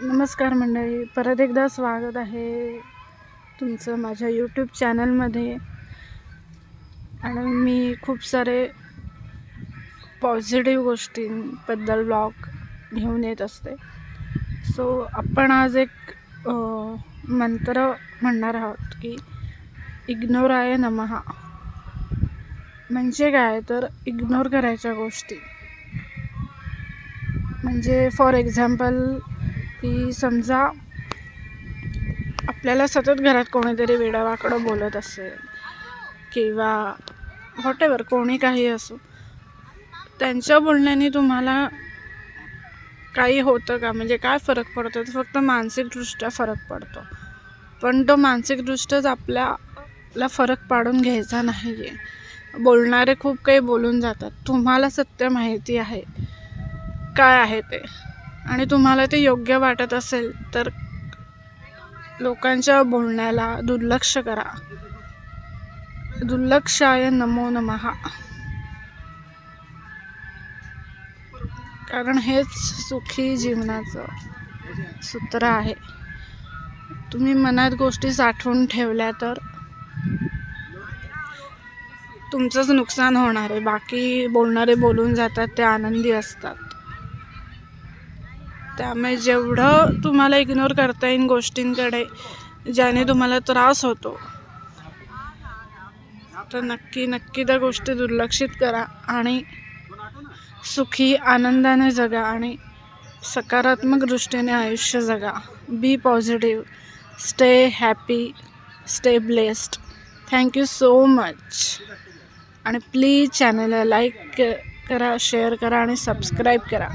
नमस्कार मंडळी, परत एकदा स्वागत आहे तुमचं माझ्या यूट्यूब चॅनलमध्ये. आणि मी खूप सारे पॉझिटिव्ह गोष्टींबद्दल ब्लॉग घेऊन येत असते. सो आपण आज एक मंत्र म्हणणार आहोत की इग्नोराय नमः. म्हणजे काय तर इग्नोर करायच्या गोष्टी. म्हणजे फॉर एक्झाम्पल की समजा आपल्याला सतत घरात कोणीतरी वेडावाकडं बोलत असेल किंवा व्हॉटेवर कोणी काही असो, त्यांच्या बोलण्याने तुम्हाला काही होतं का? म्हणजे काय फरक पडतो? तर फक्त मानसिकदृष्ट्या फरक पडतो. पण तो मानसिकदृष्ट्याच आपल्याला फरक पाडून घ्यायचा नाही आहे. बोलणारे खूप काही बोलून जातात. तुम्हाला सत्य माहिती आहे काय आहे ते, आणि तुम्हाला ते योग्य वाटत असेल तर लोकांच्या बोलण्याला दुर्लक्ष करा. दुर्लक्षाय नमो नमः. कारण हेच सुखी जीवनाचं सूत्र आहे. तुम्ही मनात गोष्टी साठवून ठेवल्या तर तुमचंच नुकसान होणार आहे. बाकी बोलणारे बोलून जातात, ते आनंदी असतात. त्यामुळे जेवढं तुम्हाला इग्नोर करता येईल गोष्टींकडे ज्याने तुम्हाला त्रास होतो, तर नक्की त्या गोष्टी दुर्लक्षित करा आणि सुखी आनंदाने जगा आणि सकारात्मक दृष्टीने आयुष्य जगा. Be positive, stay happy, stay blessed. Thank you so much. आणि प्लीज चॅनलला लाईक करा, शेअर करा आणि सबस्क्राईब करा.